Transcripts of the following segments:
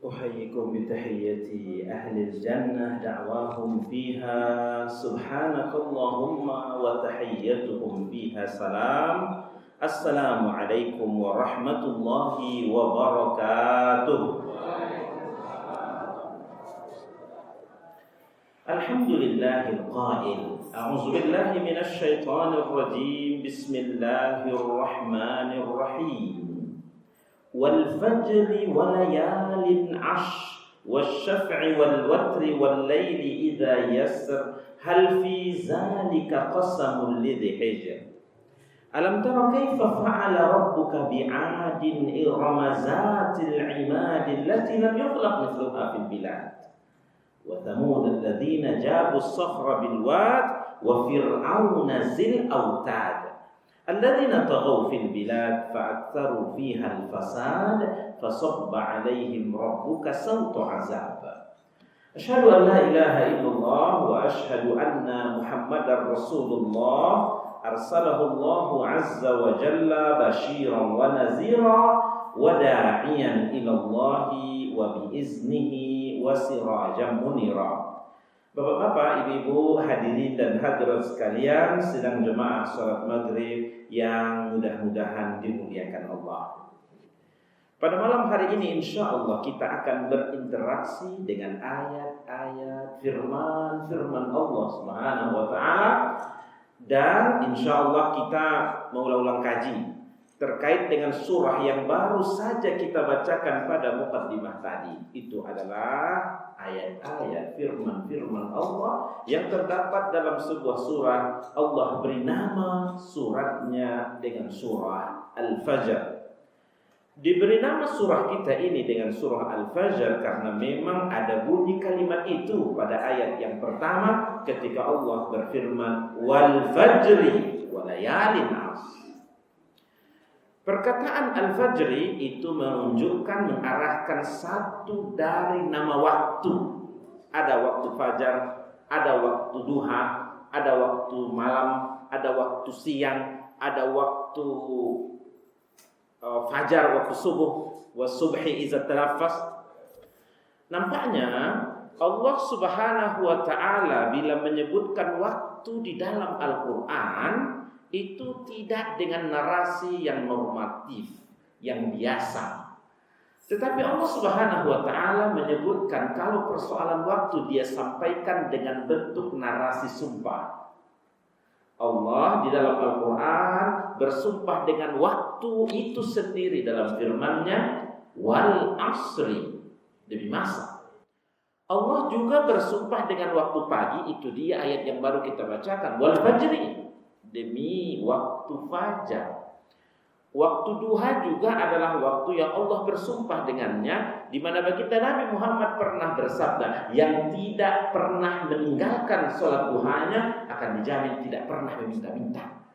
أحييكم بتحية أهل الجنة دعواهم فيها سبحانك اللهم وتحيتهم فيها سلام. السلام عليكم ورحمة الله وبركاته. الحمد لله القائل أعوذ بالله من الشيطان الرجيم بسم الله الرحمن الرحيم والفجر وليال عشر والشفع والوتر والليل إذا يسر هل في ذلك قسم لذي حجر ألم تر كيف فعل ربك بعاد إرم ذات العماد التي لم يخلق مثلها في البلاد وثمود الذين جابوا الصخر بالواد وفرعون ذي الأوتاد الذين طغوا في البلاد فأكثروا فيها الفساد فصب عليهم ربك سوط عذاب. أشهد أن لا إله إلا الله وأشهد أن محمدا رسول الله أرسله الله عز وجل بشيرا ونذيرا وداعيا إلى الله وبإذنه وسراجا منيرا. Bapak-bapak, ibu-ibu, hadirin dan hadirat sekalian, sedang jemaah salat maghrib yang mudah-mudahan dimuliakan Allah. Pada malam hari ini insya Allah kita akan berinteraksi dengan ayat-ayat firman Allah Subhanahu wa Ta'ala, dan insya Allah kita mau ulang kaji terkait dengan surah yang baru saja kita bacakan pada muqaddimah tadi. Itu adalah ayat-ayat firman Allah yang terdapat dalam sebuah surah. Allah beri nama suratnya dengan surah Al-Fajr. Diberi nama surah kita ini dengan surah Al-Fajr karena memang ada bunyi kalimat itu pada ayat yang pertama ketika Allah berfirman wal fajri walayalin ashr. Perkataan Al-Fajri itu menunjukkan, mengarahkan satu dari nama waktu. Ada waktu fajar, ada waktu duha, ada waktu malam, ada waktu siang, ada waktu fajar, waktu subuh, wasubhi iza tanaffas. Nampaknya Allah Subhanahu wa Ta'ala bila menyebutkan waktu di dalam Al-Quran itu tidak dengan narasi yang normatif, yang biasa. Tetapi Allah Subhanahu wa Ta'ala menyebutkan kalau persoalan waktu dia sampaikan dengan bentuk narasi sumpah. Allah di dalam Al-Quran bersumpah dengan waktu itu sendiri dalam firman-Nya wal asri, demi masa. Allah juga bersumpah dengan waktu pagi, itu dia ayat yang baru kita bacakan wal fajri, demi waktu fajar. Waktu duha juga adalah waktu yang Allah bersumpah dengannya, di mana baginda Nabi Muhammad pernah bersabda, yang tidak pernah meninggalkan sholat duhanya akan dijamin tidak pernah meminta-minta.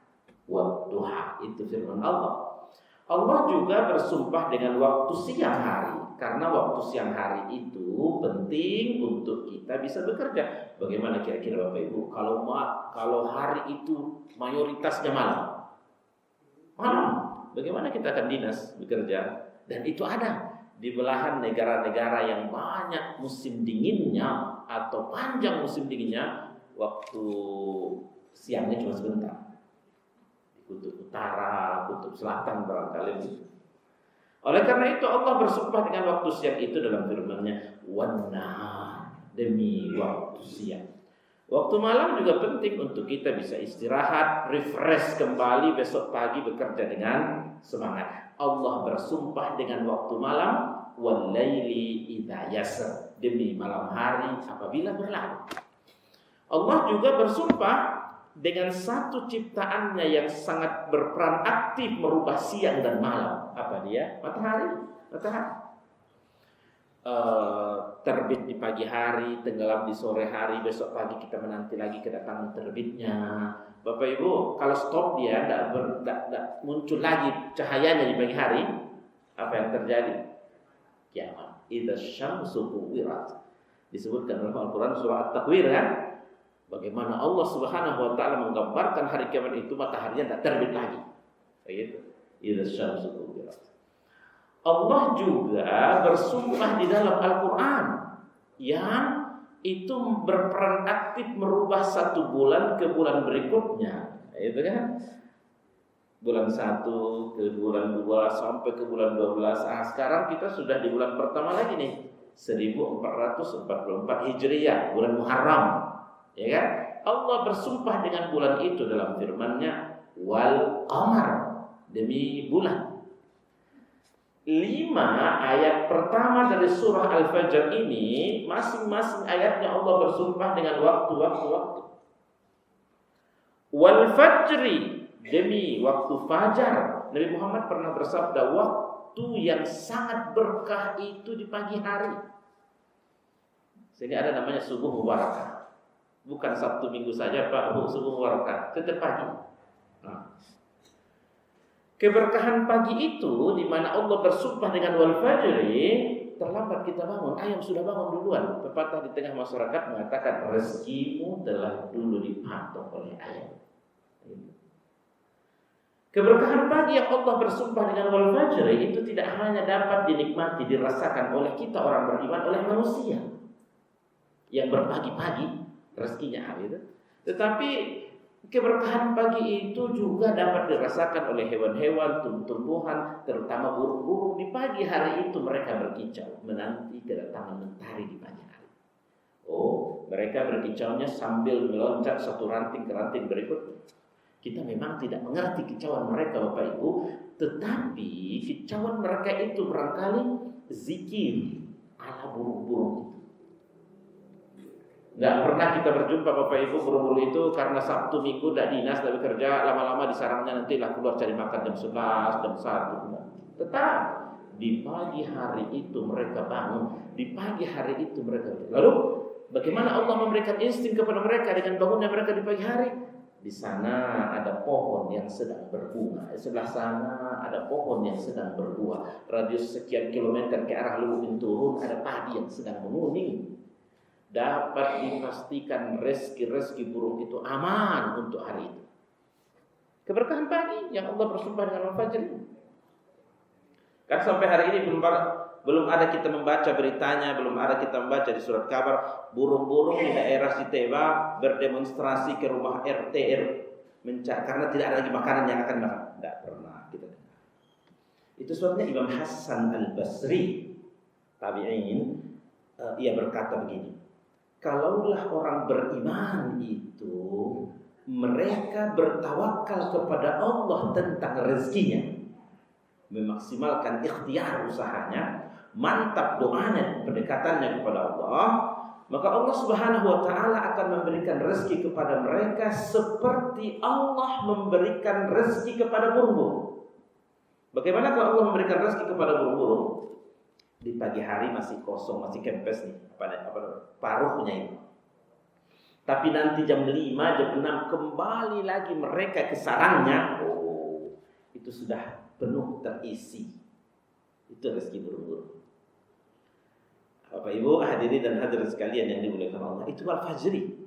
Waktu duha itu firman Allah. Allah juga bersumpah dengan waktu siang hari, karena waktu siang hari itu penting untuk kita bisa bekerja. Bagaimana kira-kira Bapak Ibu kalau hari itu mayoritasnya malam? Bagaimana kita akan dinas bekerja? Dan itu ada di belahan negara-negara yang banyak musim dinginnya atau panjang musim dinginnya, waktu siangnya cuma sebentar. Kutub utara, kutub selatan barangkali begitu. Oleh karena itu Allah bersumpah dengan waktu siang itu dalam firman-Nya wan-nahar, demi waktu siang. Waktu malam juga penting untuk kita bisa istirahat, refresh kembali besok pagi bekerja dengan semangat. Allah bersumpah dengan waktu malam wal-laili idza yasr, demi malam hari apabila berlalu. Allah juga bersumpah dengan satu ciptaannya yang sangat berperan aktif merubah siang dan malam. Apa dia? Matahari. Terbit di pagi hari, tenggelam di sore hari, besok pagi kita menanti lagi kedatangan terbitnya. Bapak Ibu, kalau stop dia tidak muncul lagi cahayanya di pagi hari, apa yang terjadi? Kiamat. Idza syamsu kuwirat. Disebutkan dalam Al-Quran surah At-Takwir kan? Bagaimana Allah Subhanahu wa Ta'ala menggambarkan hari kiamat itu mataharinya tidak terbit lagi. Begitu. Idza syamsu kuwirat. Allah juga bersumpah di dalam Al-Quran yang itu berperan aktif merubah satu bulan ke bulan berikutnya, itu kan? Bulan 1 ke bulan 2 sampai ke bulan 12. Sekarang kita sudah di bulan pertama lagi nih, 1444 Hijriah, bulan Muharram. Ya kan? Allah bersumpah dengan bulan itu dalam firman-Nya, wal qamar, demi bulan. 5 ayat pertama dari surah Al-Fajr ini, masing-masing ayatnya Allah bersumpah dengan waktu. Wal fajri, demi waktu fajar. Nabi Muhammad pernah bersabda, waktu yang sangat berkah itu di pagi hari. Sehingga ada namanya subuh mubarakah. Bukan Sabtu Minggu saja Pak, subuh mubarakah, tetap pagi. Keberkahan pagi itu di mana Allah bersumpah dengan wal fajri, terlambat kita bangun, ayam sudah bangun duluan. Pepatah di tengah masyarakat mengatakan rezekimu telah dulu dipatok oleh ayam. Keberkahan pagi yang Allah bersumpah dengan wal fajri itu tidak hanya dapat dinikmati, dirasakan oleh kita orang beriman, oleh manusia yang berpagi-pagi rezekinya itu, tetapi keberkahan pagi itu juga dapat dirasakan oleh hewan-hewan, tumbuh-tumbuhan, terutama burung-burung. Di pagi hari itu mereka berkicau menanti kedatangan mentari di pagi hari. Mereka berkicaunya sambil meloncat satu ranting ke ranting berikutnya. Kita memang tidak mengerti kicauan mereka Bapak Ibu, tetapi kicauan mereka itu barangkali zikir ala burung-burung itu. Nggak pernah kita berjumpa Bapak Ibu burung-burung itu karena Sabtu Minggu tidak dinas tapi kerja, lama-lama di sarangnya nanti lah keluar cari makan jam 11, jam 1. Tetap di pagi hari itu mereka bangun, di pagi hari itu mereka. Lalu bagaimana Allah memberikan insting kepada mereka dengan bangunnya mereka di pagi hari? Di sana ada pohon yang sedang berbunga, di sebelah sana ada pohon yang sedang berbuah. Radius sekian kilometer ke arah Lubuk Binturun ada padi yang sedang menguning. Dapat dipastikan rezeki burung itu aman untuk hari itu. Keberkahan pagi yang Allah bersumpah dengan al-fajr. Kan sampai hari ini belum ada kita membaca beritanya, belum ada kita membaca di surat kabar burung-burung di daerah Siteba berdemonstrasi ke rumah RT mencari karena tidak ada lagi makanan yang akan makan. Tidak pernah kita dengar. Itu sebabnya Imam Hasan Al-Basri tabi'in ia berkata begini, kalaulah orang beriman itu mereka bertawakal kepada Allah tentang rezekinya, memaksimalkan ikhtiar usahanya, mantap doanya, pendekatannya kepada Allah, maka Allah Subhanahu wa taala akan memberikan rezeki kepada mereka seperti Allah memberikan rezeki kepada burung-burung. Bagaimana kalau Allah memberikan rezeki kepada burung-burung? Di pagi hari masih kosong, masih kempes nih, paruhnya ini. Tapi nanti jam 5, jam 6 kembali lagi mereka ke sarangnya. Itu sudah penuh terisi. Itu rezeki burung-burung. Bapak Ibu hadirin dan hadirat sekalian yang dimuliakan Allah, itu wal-fajri.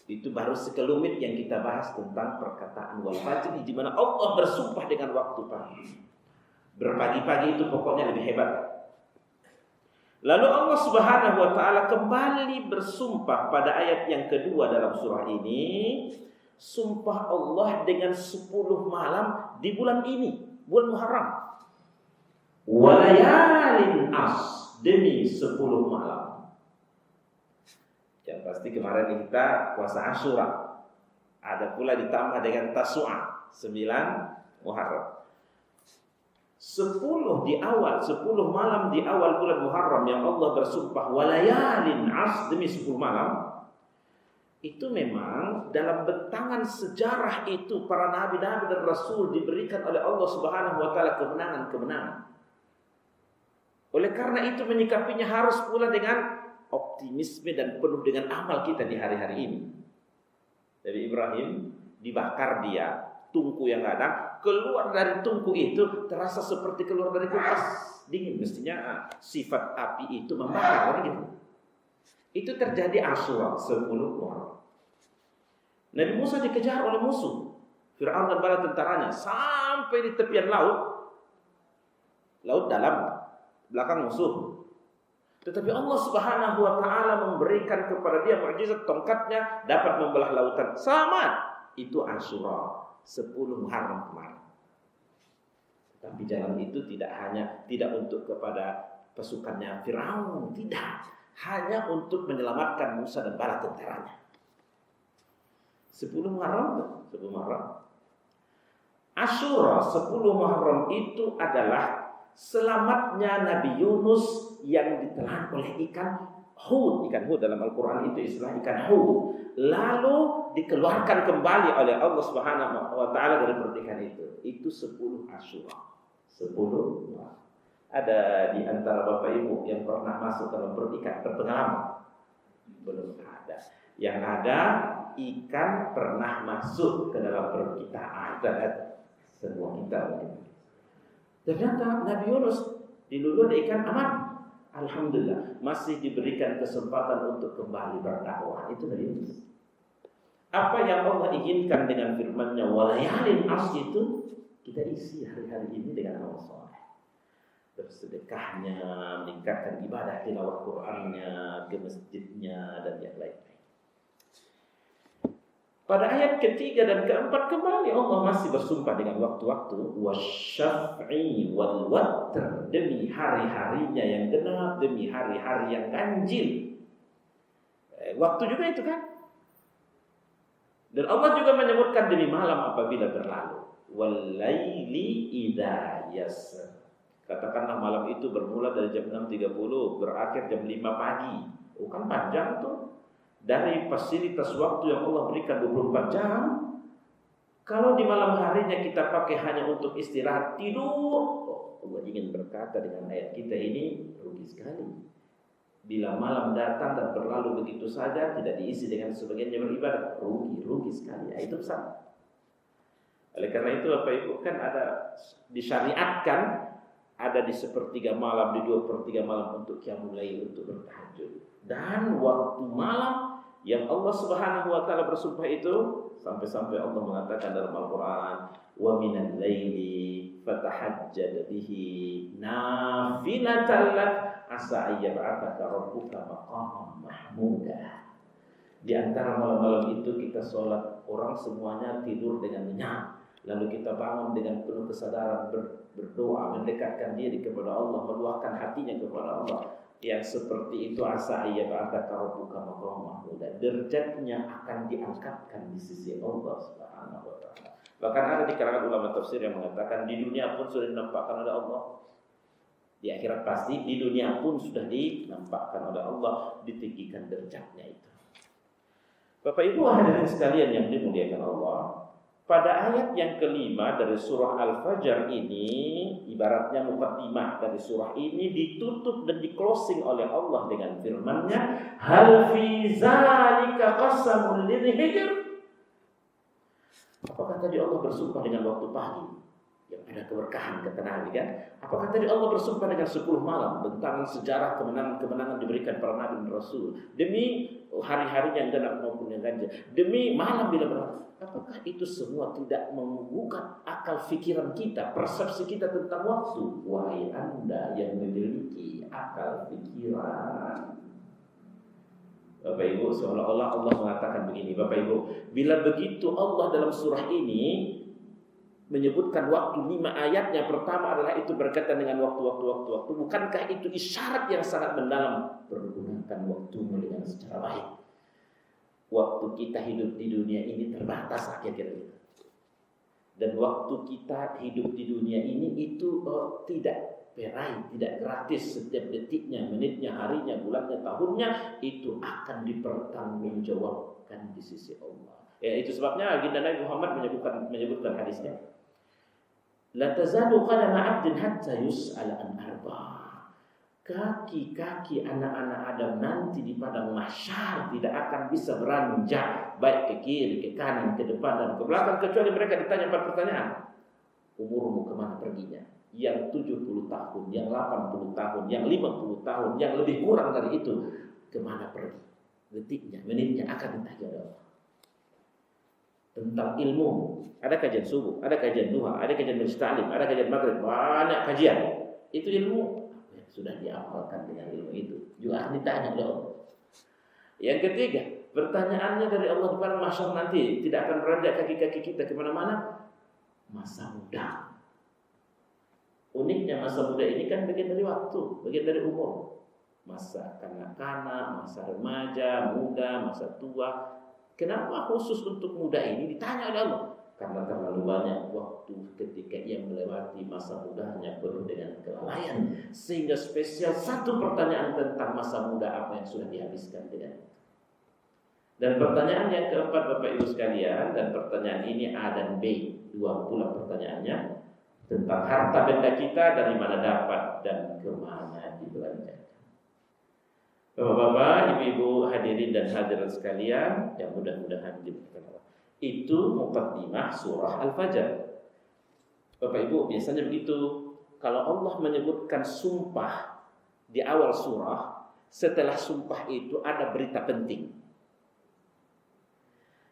Itu baru sekelumit yang kita bahas tentang perkataan wal-fajri, di mana Allah bersumpah dengan waktu pagi. Berpagi-pagi itu pokoknya lebih hebat. Lalu Allah Subhanahu wa taala kembali bersumpah pada ayat yang kedua dalam surah ini. Sumpah Allah dengan 10 malam di bulan ini, bulan Muharram. Walayalin as, demi 10 malam. Yang pasti kemarin kita puasa Asyura. Ada pula ditambah dengan Tasu'a, 9 Muharram. 10 di awal, 10 malam di awal bulan Muharram yang Allah bersumpah walayalin as, demi 10 malam. Itu memang dalam bentangan sejarah itu para nabi-nabi dan rasul diberikan oleh Allah Subhanahu wa taala kemenangan-kemenangan. Oleh karena itu menyikapinya harus pula dengan optimisme dan penuh dengan amal kita di hari-hari ini. Dari Ibrahim dibakar dia, tungku yang ada, keluar dari tungku itu terasa seperti keluar dari kulkas dingin. Mestinya sifat api itu membakar gitu. Itu terjadi Asyura 10 orang. Nabi Musa dikejar oleh musuh Fir'aun dan bala tentaranya sampai di tepian laut. laut dalam, belakang musuh. Tetapi Allah Subhanahu wa taala memberikan kepada dia mukjizat, tongkatnya dapat membelah lautan. Selamat. Itu Asyura, 10 Muharram kemarin. Tapi jalan itu tidak untuk kepada pasukannya Firaun, tidak. Hanya untuk menyelamatkan Musa dan bala tentaranya. 10 Muharram, 10 Muharram. Asyura 10 Muharram itu adalah selamatnya Nabi Yunus yang ditelan oleh ikan hut. Ikan hut dalam Al-Quran itu istilah ikan hut. Lalu dikeluarkan kembali oleh Allah Subhanahu wa taala dari perut ikan itu. Itu 10 Asyura. 10 Muharram. Ada di antara Bapak Ibu yang pernah masuk dalam perut ikan berpengalaman? Belum ada. Yang ada ikan pernah masuk ke dalam perut kita. Ada semua kita. Ternyata Nabi Yunus dilulur ikan aman. Alhamdulillah masih diberikan kesempatan untuk kembali berdakwah. Itu Nabi Yunus. Apa yang Allah inginkan dengan firman-Nya walayalin asy itu kita isi hari-hari ini dengan amal saleh. Bersedekahnya, meningkatkan ibadah tilawah Qur'annya, ke masjidnya dan yang lain. Pada ayat ketiga dan keempat kembali Allah masih bersumpah dengan waktu-waktu wasyaf'i wal watr, demi hari-harinya yang genap, demi hari-hari yang ganjil. Waktu juga itu kan. Dan Allah juga menyebutkan demi malam apabila berlalu. Wal laili idza yasr. Katakanlah malam itu bermula dari jam 6.30 berakhir jam 5 pagi. Oh kan panjang tuh. Dari fasilitas waktu yang Allah berikan 24 jam. Kalau di malam harinya kita pakai hanya untuk istirahat, tidur, Allah ingin berkata dengan ayat kita ini, rugi sekali. Bila malam datang dan berlalu begitu saja, tidak diisi dengan sebagiannya beribadah, rugi sekali. Itu besar. Oleh karena itu Bapak Ibu kan ada disyariatkan, ada di 1/3 malam, di 2/3 malam untuk qiyamul lail, untuk bertahajud. Dan waktu malam yang Allah Subhanahu wa taala bersumpah itu, sampai-sampai Allah mengatakan dalam Al-Qur'an, "Wa minal laili fatahajjad bihi nafilatan lak asa ayyab'atsaka rabbuka maqaman mahmuda." Di antara malam-malam itu kita sholat, orang semuanya tidur dengan nyenyak. Lalu kita bangun dengan penuh kesadaran, berdoa, mendekatkan diri kepada Allah, meluahkan hatinya kepada Allah. Yang seperti itu asa ayyab'atsaka rabbuka maqaman mahmuda, derajatnya akan diangkatkan di sisi Allah Subhanahu wa taala. Bahkan ada di kalangan ulama tafsir yang mengatakan di dunia pun sudah dinampakkan oleh Allah. Di akhirat pasti, di dunia pun sudah dinampakkan oleh Allah, ditinggikan derajatnya itu. Bapak Ibu hadirin sekalian yang dimuliakan Allah, pada ayat yang kelima dari surah Al-Fajr ini, ibaratnya mukaddimah dari surah ini ditutup dan di-closing oleh Allah dengan firman-Nya, hal fi zalika qasamul lidzi hijr. Apakah tadi Allah bersumpah dengan waktu pagi yang ada keberkahan, kata Nabi kan? Apakah tadi Allah bersumpah dengan 10 malam, tentang sejarah kemenangan-kemenangan diberikan para nabi dan rasul, demi hari-hari yang genap maupun yang ganjil, demi malam bila berlalu? Apakah itu semua tidak membuka akal fikiran kita, persepsi kita tentang waktu? Wahai Anda yang memiliki akal fikiran. Bapak Ibu, seolah-olah Allah mengatakan begini, Bapak Ibu, bila begitu Allah dalam surah ini menyebutkan waktu 5 ayatnya, pertama adalah itu berkaitan dengan waktu. Bukankah itu isyarat yang sangat mendalam? Pergunakan waktumu dengan secara baik. Waktu kita hidup di dunia ini terbatas akhir-akhir itu. Dan waktu kita hidup di dunia ini itu tidak perai, tidak gratis. Setiap detiknya, menitnya, harinya, bulannya, tahunnya itu akan dipertanggungjawabkan di sisi Allah. Ya, itu sebabnya baginda Nabi Muhammad menyebutkan hadisnya. La tazalu qadama 'abdin hatta yus'ala an arba'. Kaki-kaki anak-anak Adam nanti di padang mahsyar tidak akan bisa beranjak baik ke kiri, ke kanan, ke depan dan ke belakang kecuali mereka ditanya 4 pertanyaan. Umurmu kemana perginya? Yang 70 tahun, yang 80 tahun, yang 50 tahun, yang lebih kurang dari itu, kemana pergi? Detiknya, menitnya akan ditanya oleh Allah. Tentang ilmu, ada kajian subuh, ada kajian duha, ada kajian majlis ta'lim, ada kajian maghrib, banyak kajian. Itu ilmu sudah diamalkan dengan ilmu itu. Juga akan ditanya oleh Allah. Yang ketiga, pertanyaannya dari Allah di padang mahsyar nanti tidak akan beranjak kaki-kaki kita kemana-mana. Masa muda. Uniknya masa muda ini kan bagian dari waktu, bagian dari umur. Masa kanak-kanak, masa remaja, muda, masa tua. Kenapa khusus untuk muda ini ditanya oleh Allah? Karena terlalu banyak waktu ketika ia melewati masa mudanya penuh dengan kelalaian, sehingga spesial satu pertanyaan tentang masa muda apa yang sudah dihabiskan dengan itu. Dan pertanyaan yang keempat Bapak Ibu sekalian, dan pertanyaan ini A dan B, dua pula pertanyaannya tentang harta benda kita, dari mana dapat dan kemana dibelanjakan. Bapak-bapak, ibu-ibu, hadirin dan hadirat sekalian yang mudah-mudahan diberkahi Allah. Itu muqaddimah surah Al-Fajr. Bapak Ibu, biasanya begitu. Kalau Allah menyebutkan sumpah di awal surah, setelah sumpah itu ada berita penting.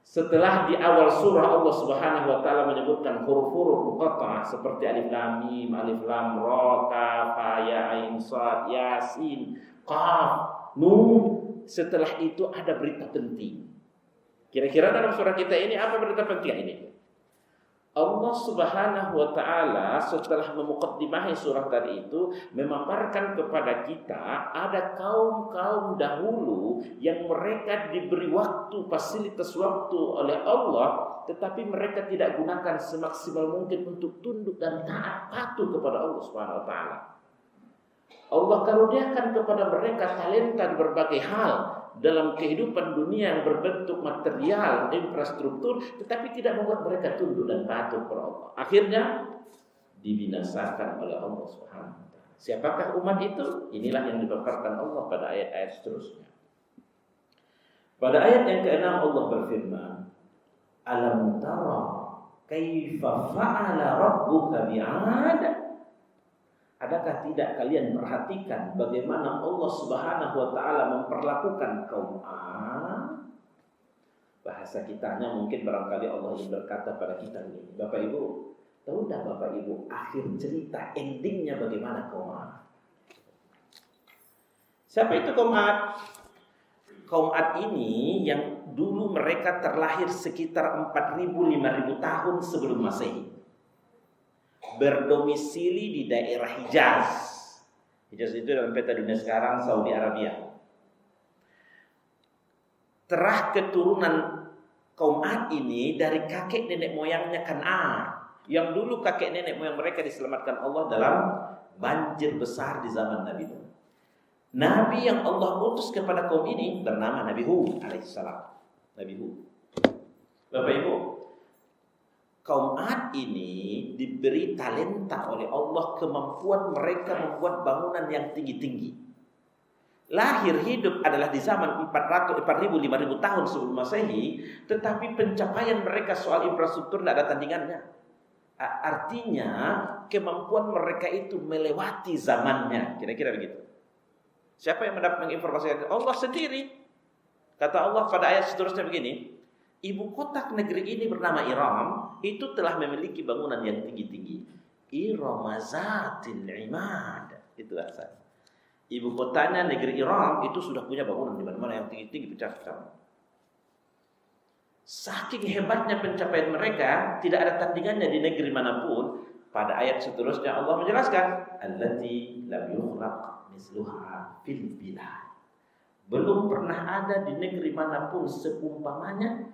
Setelah di awal surah Allah Subhanahu wa taala menyebutkan huruf-huruf muqatta'ah seperti alif lam mim, alif lam ra, kaf, ya, ain, shad, yasin, qaf, nun. Setelah itu ada berita penting. Kira-kira dalam surah kita ini apa berita penting ini? Allah Subhanahu wa taala setelah memuqaddimahi surah tadi itu memaparkan kepada kita ada kaum-kaum dahulu yang mereka diberi waktu, fasilitas waktu oleh Allah, tetapi mereka tidak gunakan semaksimal mungkin untuk tunduk dan taat patuh kepada Allah Subhanahu wa taala. Allah karuniakan kepada mereka talenta di berbagai hal dalam kehidupan dunia yang berbentuk material, infrastruktur, tetapi tidak membuat mereka tunduk dan patuh kepada Allah. Akhirnya dibinasakan oleh Allah Subhanahu wa taala. Siapakah umat itu? Inilah yang dipaparkan Allah pada ayat-ayat seterusnya. Pada ayat yang ke-6 Allah berfirman, "Alam tara kaifa fa'ala rabbuka bi'ad?" Adakah tidak kalian perhatikan bagaimana Allah Subhanahu wa taala memperlakukan kaum Ad? Bahasa kitanya mungkin barangkali Allah yang berkata pada kita ini, Bapak Ibu, tahu tidak Bapak Ibu akhir cerita endingnya bagaimana kaum Ad? Siapa itu kaum Ad? Kaum Ad ini yang dulu mereka terlahir sekitar 4.000-5.000 tahun sebelum Masehi. Berdomisili di daerah Hijaz. Hijaz itu dalam peta dunia sekarang Saudi Arabia. Terah keturunan kaum Ad ini dari kakek nenek moyangnya Kan'an, yang dulu kakek nenek moyang mereka diselamatkan Allah dalam banjir besar di zaman Nabi Nuh. Nabi yang Allah utus kepada kaum ini bernama Nabi Hud alaihissalam. Nabi Hud. Bapak Ibu, kaum Ad ini diberi talenta oleh Allah, kemampuan mereka membuat bangunan yang tinggi-tinggi. Lahir hidup adalah di zaman 4.000-5.000 tahun sebelum Masehi, tetapi pencapaian mereka soal infrastruktur tidak ada tandingannya. Artinya kemampuan mereka itu melewati zamannya. Kira-kira begitu. Siapa yang mendapat menginformasikan? Allah sendiri. Kata Allah pada ayat seterusnya begini, ibu kota negeri ini bernama Iram, itu telah memiliki bangunan yang tinggi-tinggi. Iramazatil imad. Itu asal. Ibu kotanya negeri Iram itu sudah punya bangunan di mana-mana yang tinggi-tinggi pecah-pecah. Saking hebatnya pencapaian mereka, tidak ada tandingannya di negeri manapun. Pada ayat seterusnya Allah menjelaskan, allati lam yukhlaq misluha fil bilad. Belum pernah ada di negeri manapun seumpamanya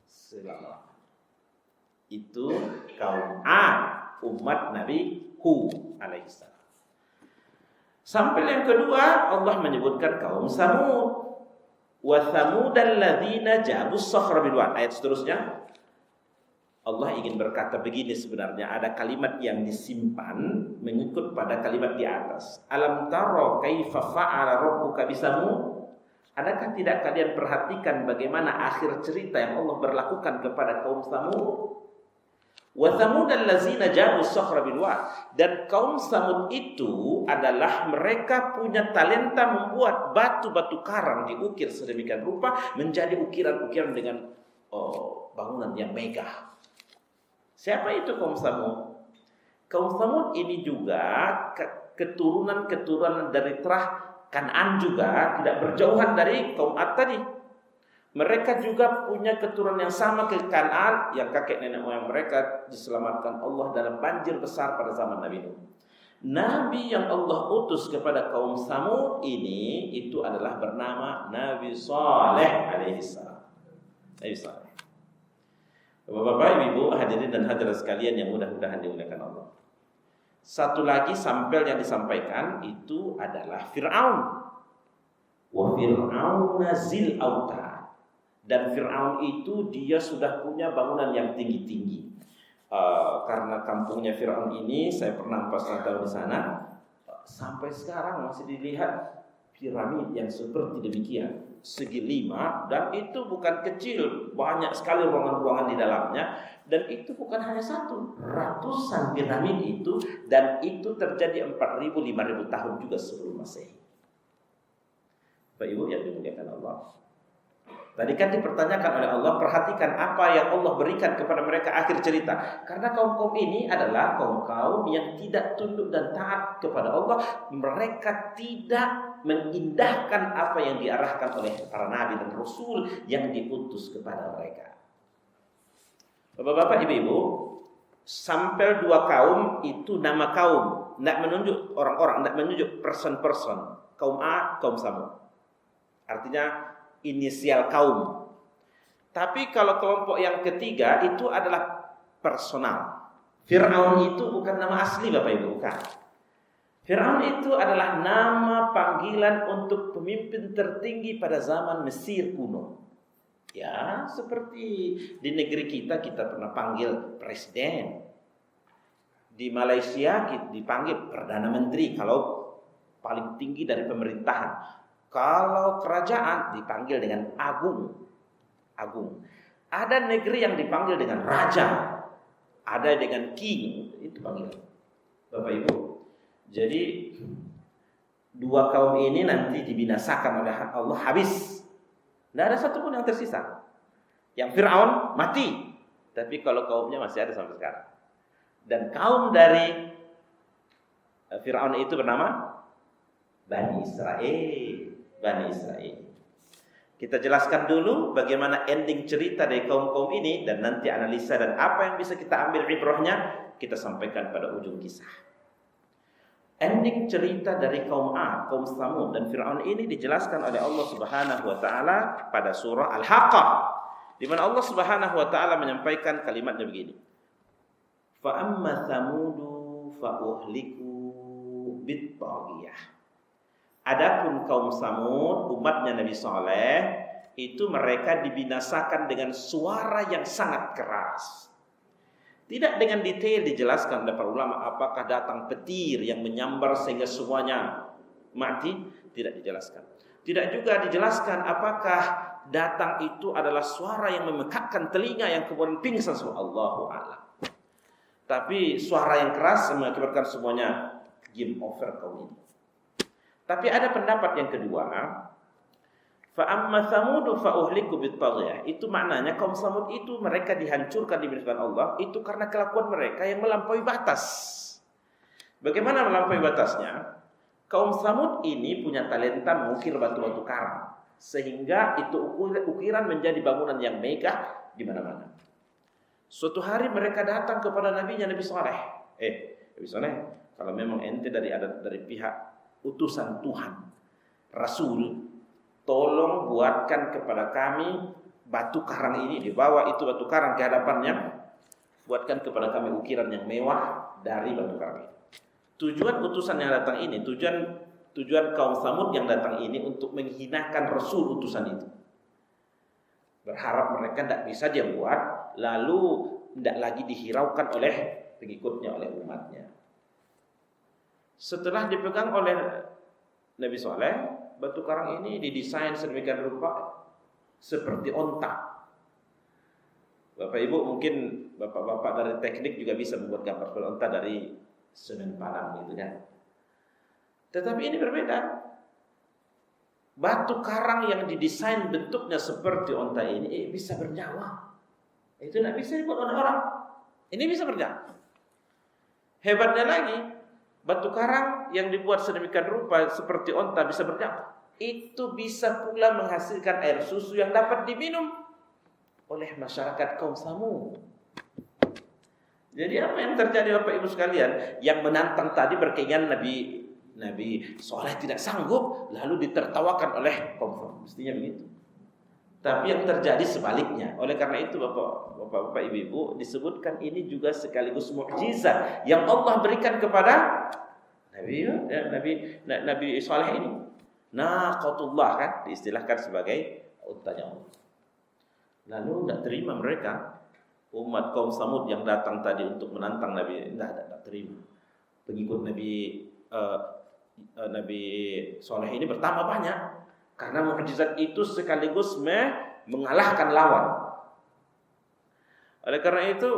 selama. Itu kaum Ad, umat Nabi Hud alaihissalam. Sampai yang kedua Allah menyebutkan kaum Samud. Wa Thamudal ladzina jabus sakhra bil wad. Ayat seterusnya Allah ingin berkata begini, sebenarnya ada kalimat yang disimpan mengikut pada kalimat di atas. Alam taro kaifa fa'ala rabbuka bisamud? Adakah tidak kalian perhatikan bagaimana akhir cerita yang Allah berlakukan kepada kaum Samud? Wa Thamudal ladzina jabus sakhra bil wad. Dan kaum Samud itu adalah mereka punya talenta membuat batu-batu karang diukir sedemikian rupa menjadi ukiran-ukiran dengan bangunan yang megah. Siapa itu kaum Samud? Kaum Tsamud ini juga keturunan-keturunan dari terah Kan'an juga tidak berjauhan dari kaum Ad tadi. Mereka juga punya keturunan yang sama ke Kan'an, yang kakek nenek moyang mereka diselamatkan Allah dalam banjir besar pada zaman Nabi Nuh. Nabi yang Allah utus kepada kaum Tsamud ini itu adalah bernama Nabi Saleh alaihissalam. Nabi Saleh. Bapak-bapak, ibu, hadirin dan hadirat sekalian yang mudah-mudahan dimuliakan Allah. Satu lagi sampel yang disampaikan itu adalah Fir'aun. Wa Fir'auna zil autad. Dan Fir'aun itu dia sudah punya bangunan yang tinggi-tinggi. Karena kampungnya Fir'aun ini saya pernah 4 tahun di sana, sampai sekarang masih dilihat piramid yang seperti demikian, segi 5, dan itu bukan kecil, banyak sekali ruangan-ruangan di dalamnya, dan itu bukan hanya satu, ratusan piramid itu, dan itu terjadi 4.000-5.000 tahun juga sebelum Masehi. Bapak Ibu yang dimuliakan Allah, tadi kan dipertanyakan oleh Allah, perhatikan apa yang Allah berikan kepada mereka akhir cerita. Karena kaum-kaum ini adalah kaum-kaum yang tidak tunduk dan taat kepada Allah. Mereka tidak mengindahkan apa yang diarahkan oleh para nabi dan rasul yang diutus kepada mereka. Bapak-bapak, ibu-ibu, sampel 2 kaum itu nama kaum, tidak menunjuk orang-orang, tidak menunjuk person-person. Kaum A, kaum Tsamud. Artinya inisial kaum. Tapi kalau kelompok yang ketiga itu adalah personal. Fir'aun itu bukan nama asli Bapak Ibu, bukan. Fir'aun itu adalah nama panggilan untuk pemimpin tertinggi pada zaman Mesir kuno. Ya, seperti di negeri kita pernah panggil presiden. Di Malaysia kita dipanggil Perdana Menteri kalau paling tinggi dari pemerintahan. Kalau kerajaan dipanggil dengan agung. Agung. Ada negeri yang dipanggil dengan raja. Ada dengan king. Itu panggilan Bapak Ibu. Jadi 2 kaum ini nanti dibinasakan oleh Allah habis. Tidak ada satupun yang tersisa. Yang Fir'aun mati. Tapi kalau kaumnya masih ada sampai sekarang. Dan kaum dari Fir'aun itu bernama Bani Israel. Bani Israel. Kita jelaskan dulu bagaimana ending cerita dari kaum-kaum ini, dan nanti analisa dan apa yang bisa kita ambil ibrahnya kita sampaikan pada ujung kisah. Ending cerita dari kaum Ad, kaum Tsamud dan Fir'aun ini dijelaskan oleh Allah Subhanahu wa taala pada surah Al-Haqqah, di mana Allah Subhanahu wa taala menyampaikan kalimatnya begini. Fa amma Tsamudu fa uhliku bit-taghiyah. Adapun kaum Tsamud, umatnya Nabi Saleh, itu mereka dibinasakan dengan suara yang sangat keras. Tidak dengan detail dijelaskan oleh para ulama apakah datang petir yang menyambar sehingga semuanya mati, tidak dijelaskan. Tidak juga dijelaskan apakah datang itu adalah suara yang memekakkan telinga yang kemudian pingsan semua. Allahu a'lam. Tapi suara yang keras mengakibatkan semuanya game over kaum ini. Tapi ada pendapat yang kedua, fa amma Tsamudu fa uhliku bit-taghiyah. Itu maknanya kaum Tsamud itu mereka dihancurkan dibinasakan Allah itu karena kelakuan mereka yang melampaui batas. Bagaimana melampaui batasnya? Kaum Tsamud ini punya talenta mengukir batu-batu karang sehingga itu ukiran menjadi bangunan yang megah di mana-mana. Suatu hari mereka datang kepada nabinya Nabi Saleh. Nabi Saleh, kalau memang ente dari pihak utusan Tuhan, Rasul, tolong buatkan kepada kami batu karang ini. Dibawa itu batu karang ke hadapannya, buatkan kepada kami ukiran yang mewah dari batu karang ini. Tujuan utusan yang datang ini, tujuan kaum Tsamud yang datang ini untuk menghinakan Rasul utusan itu. Berharap mereka tidak bisa dia buat, lalu tidak lagi dihiraukan oleh pengikutnya, oleh umatnya. Setelah dipegang oleh Nabi Saleh, batu karang ini didesain sedemikian rupa seperti onta. Bapak Ibu mungkin bapak-bapak dari teknik juga bisa membuat gambar seperti onta dari semen palang gitu kan. Tetapi ini berbeda. Batu karang yang didesain bentuknya seperti onta ini bisa bernyawa. Itu tidak bisa dibuat oleh orang. Ini bisa bernyawa. Hebatnya lagi, batu karang yang dibuat sedemikian rupa seperti onta bisa bernyawa. Itu bisa pula menghasilkan air susu yang dapat diminum oleh masyarakat kaum Tsamud. Jadi apa yang terjadi Bapak Ibu sekalian? Yang menantang tadi berkeinginan Nabi Saleh tidak sanggup, lalu ditertawakan oleh kaum Tsamud. Mestinya begitu. Tapi yang terjadi sebaliknya. Oleh karena itu Bapak Ibu disebutkan ini juga sekaligus mukjizat yang Allah berikan kepada Nabi Saleh ini. Naqatullah kan diistilahkan sebagai untanya Allah. Lalu tidak terima mereka umat kaum Tsamud yang datang tadi untuk menantang Nabi, tidak terima. Pengikut Nabi Saleh ini bertambah banyak karena mukjizat itu sekaligus mengalahkan lawan. Oleh karena itu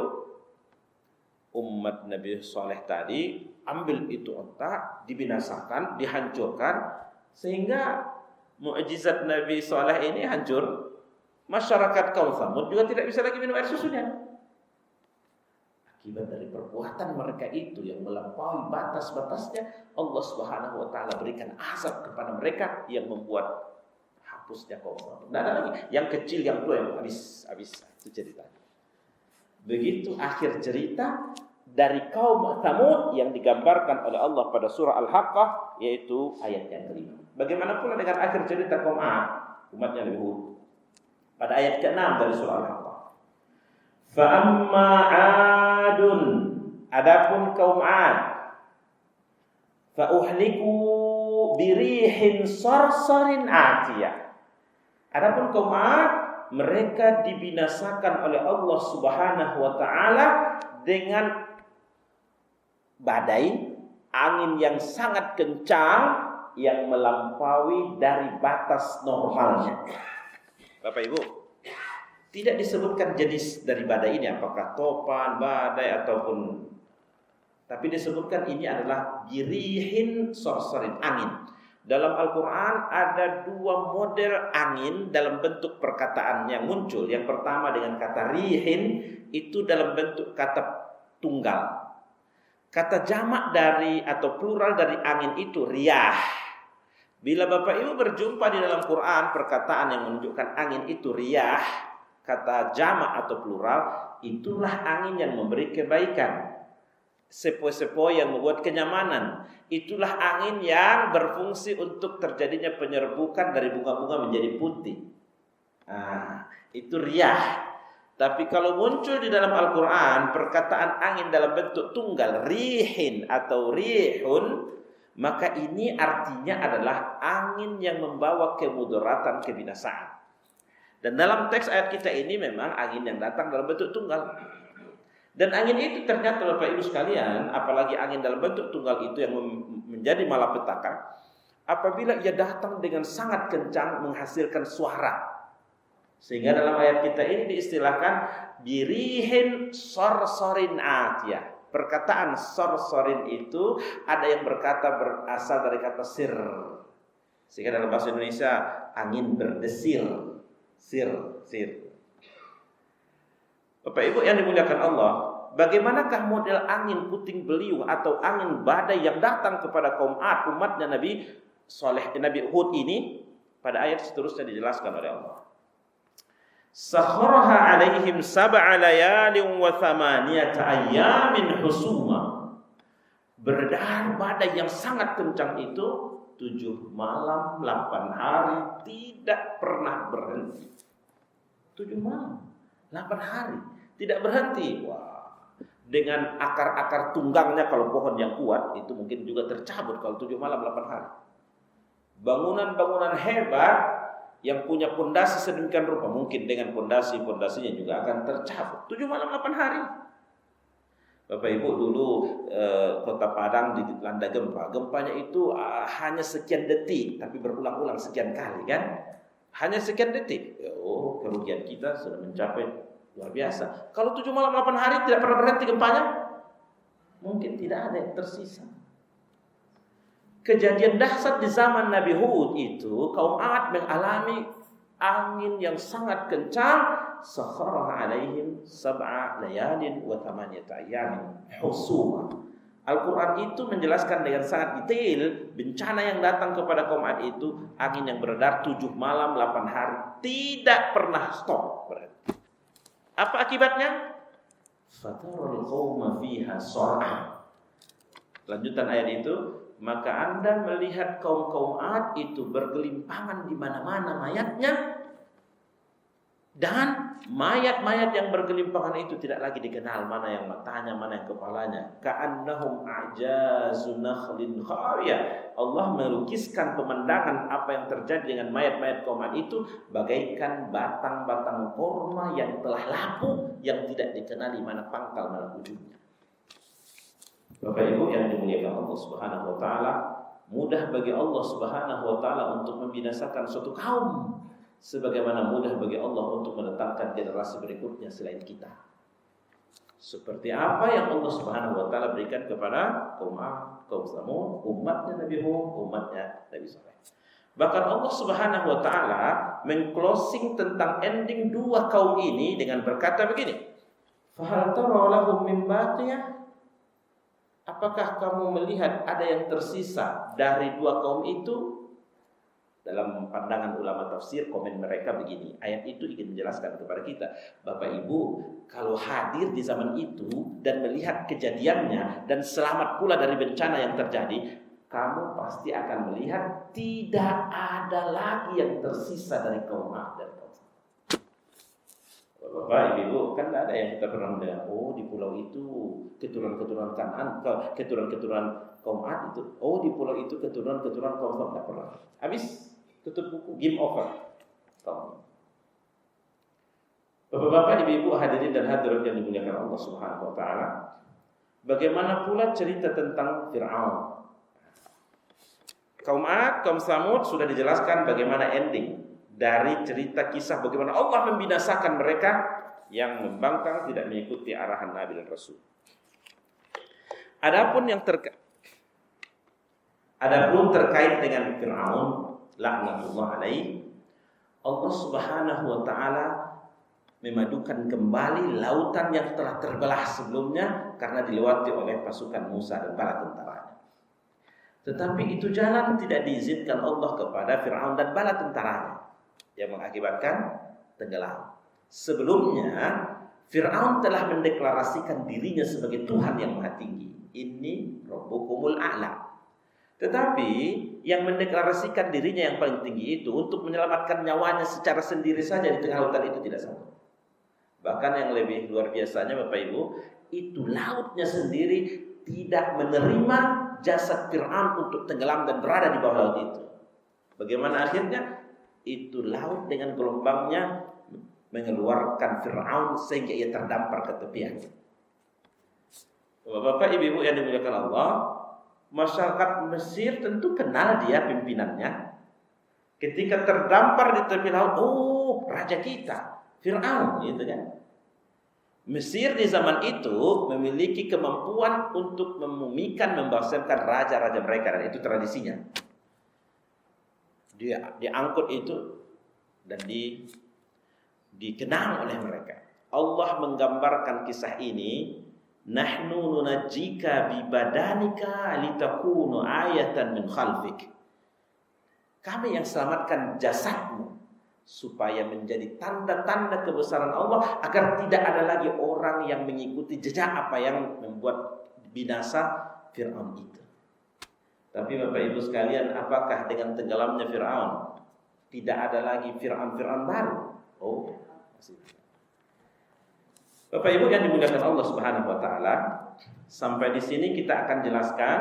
umat Nabi Saleh tadi ambil itu onta, dibinasakan, dihancurkan, sehingga mukjizat Nabi Saleh ini hancur. Masyarakat kaum Tsamud juga tidak bisa lagi minum air susunya. Akibat dari perbuatan mereka itu yang melampaui batas-batasnya, Allah Subhanahu wa taala berikan azab kepada mereka yang membuat hapusnya kaum Tsamud. Tidak ada lagi yang kecil yang tua yang habis itu ceritanya. Begitu akhir cerita dari kaum Tsamud yang digambarkan oleh Allah pada surah Al-Haqqah, yaitu ayat yang kelima. Bagaimana pula dengan akhir cerita kaum 'Ad, umatnya Nabi Hud, pada ayat ke-6 dari surah Al-Haqqah. Fa amma 'adun, adapun kaum 'Ad, fa uhliku birihin sarsarin 'atiyah. Adapun kaum 'Ad, mereka dibinasakan oleh Allah Subhanahu wa taala dengan badai, angin yang sangat kencang yang melampaui dari batas normalnya. Bapak Ibu, tidak disebutkan jenis dari badai ini apakah topan, badai ataupun, tapi disebutkan ini adalah birihin sorsorin, angin. Dalam Al-Quran ada dua model angin dalam bentuk perkataan yang muncul. Yang pertama dengan kata rihin, itu dalam bentuk kata tunggal. Kata jamak dari atau plural dari angin itu riyah. Bila Bapak Ibu berjumpa di dalam Quran perkataan yang menunjukkan angin itu riyah, kata jamak atau plural, itulah angin yang memberi kebaikan, sepoi-sepoi yang membuat kenyamanan. Itulah angin yang berfungsi untuk terjadinya penyerbukan dari bunga-bunga menjadi putih. Itu riyah. Tapi kalau muncul di dalam Al-Quran perkataan angin dalam bentuk tunggal, rihin atau rihun, maka ini artinya adalah angin yang membawa kemudaratan, kebinasaan. Dan dalam teks ayat kita ini memang angin yang datang dalam bentuk tunggal. Dan angin itu ternyata Bapak Ibu sekalian, apalagi angin dalam bentuk tunggal itu yang menjadi malapetaka, apabila ia datang dengan sangat kencang menghasilkan suara. Sehingga dalam ayat kita ini diistilahkan birihin sorsorin atiyah. Perkataan sorsorin itu ada yang berkata berasal dari kata sir. Sehingga dalam bahasa Indonesia angin berdesir. Sir. Bapak Ibu yang dimuliakan Allah, bagaimanakah model angin puting beliung atau angin badai yang datang kepada kaum 'Ad, umatnya Nabi Saleh, Nabi Hud ini? Pada ayat seterusnya dijelaskan oleh Allah. Sakharaha 'alaihim sab'a layalin wa thamaniyata ayyamin husuma. Beredar badai yang sangat kencang itu 7 malam 8 hari tidak pernah berhenti. 7 malam 8 hari tidak berhenti. Wah, dengan akar-akar tunggangnya, kalau pohon yang kuat itu mungkin juga tercabut kalau 7 malam 8 hari. Bangunan-bangunan hebat yang punya pondasi sedemikian rupa, mungkin dengan pondasinya juga akan tercabut 7 malam 8 hari. Bapak Ibu, dulu Kota Padang dilanda gempa. Gempanya itu hanya sekian detik, tapi berulang-ulang sekian kali kan? Hanya sekian detik. Oh, kerugian kita sudah mencapai luar biasa. Kalau 7 malam 8 hari tidak pernah berhenti gempanya, mungkin tidak ada yang tersisa. Kejadian dahsyat di zaman Nabi Hud itu, kaum 'Ad mengalami angin yang sangat kencang. Sakharaha 'alaihim sab'a layalin wa thamaniyata ayyamin husuma. Al-Quran itu menjelaskan dengan sangat detail bencana yang datang kepada kaum Ad itu, angin yang beredar 7 malam 8 hari tidak pernah stop berhenti. Apa akibatnya? Fatarul qauma fiha sar'a. Lanjutan ayat itu, maka Anda melihat kaum-kaum Ad itu bergelimpangan di mana-mana mayatnya, dan mayat-mayat yang bergelimpangan itu tidak lagi dikenal mana yang matanya, mana yang kepalanya. Ka'annahum a'jazu nakhlin khawiyah. Allah melukiskan pemandangan apa yang terjadi dengan mayat-mayat kaum Ad itu bagaikan batang-batang korma yang telah lapuk, yang tidak dikenali mana pangkal, mana ujungnya. Bapak Ibu yang dimuliakan Allah Subhanahu wa taala, mudah bagi Allah Subhanahu wa taala untuk membinasakan suatu kaum, sebagaimana mudah bagi Allah untuk menetapkan generasi berikutnya selain kita. Seperti apa yang Allah Subhanahu wa taala berikan kepada kaum Ad, kaum Samud, umatnya Nabi Hud, umatnya Nabi Saleh. Bahkan Allah Subhanahu wa taala mengclosing tentang ending dua kaum ini dengan berkata begini, "Fahal tara lahum min baqiyah?" Apakah kamu melihat ada yang tersisa dari dua kaum itu? Dalam pandangan ulama tafsir, komen mereka begini, ayat itu ingin menjelaskan kepada kita, Bapak Ibu, kalau hadir di zaman itu dan melihat kejadiannya dan selamat pula dari bencana yang terjadi, kamu pasti akan melihat tidak ada lagi yang tersisa dari kaum Ad dan kaum Samud. Bapak Ibu, kan tidak ada yang kita pernah mendengar, oh di pulau itu keturunan-keturunan Kan'an, keturunan-keturunan kaum Ad itu, oh di pulau itu keturunan-keturunan kaum Samud, tidak pernah. Habis tutup buku, game over. Bapak-bapak, ibu-ibu, hadirin dan hadirat yang dimuliakan Allah Subhanahu wa taala. Bagaimana pula cerita tentang Fir'aun? Kaum Ad, kaum Samud sudah dijelaskan bagaimana ending dari cerita kisah bagaimana Allah membinasakan mereka yang membangkang tidak mengikuti arahan Nabi dan Rasul. Adapun terkait dengan Fir'aun, laknatullah alaih, Allah Subhanahu wa taala memadukan kembali lautan yang telah terbelah sebelumnya karena dilewati oleh pasukan Musa dan bala tentaranya. Tetapi itu jalan tidak diizinkan Allah kepada Fir'aun dan bala tentaranya, yang mengakibatkan tenggelam. Sebelumnya Fir'aun telah mendeklarasikan dirinya sebagai Tuhan yang Maha Tinggi. Inni Rabbukumul A'la. Tetapi yang mendeklarasikan dirinya yang paling tinggi itu untuk menyelamatkan nyawanya secara sendiri saja di tengah lautan itu tidak sanggup. Bahkan yang lebih luar biasanya Bapak Ibu, itu lautnya sendiri tidak menerima jasad Fir'aun untuk tenggelam dan berada di bawah laut itu. Bagaimana akhirnya? Itu laut dengan gelombangnya mengeluarkan Fir'aun sehingga ia terdampar ke tepian. Bapak Ibu yang dimuliakan Allah, masyarakat Mesir tentu kenal dia pimpinannya. Ketika terdampar di tepi laut, oh raja kita, Fir'aun, gitu kan. Mesir di zaman itu memiliki kemampuan untuk memumikan, membangsamkan raja-raja mereka, dan itu tradisinya. Dia diangkut itu dan dikenang oleh mereka. Allah menggambarkan kisah ini, nahnu nunajjika bi badanika litakunu ayatan min khalfik. Kami yang selamatkan jasadmu supaya menjadi tanda-tanda kebesaran Allah, agar tidak ada lagi orang yang mengikuti jejak apa yang membuat binasa Fir'aun itu. Tapi Bapak Ibu sekalian, apakah dengan tenggelamnya Fir'aun tidak ada lagi Fir'aun baru? Oh, masih. Bapak Ibu yang dimuliakan Allah Subhanahu wa taala, sampai di sini kita akan jelaskan.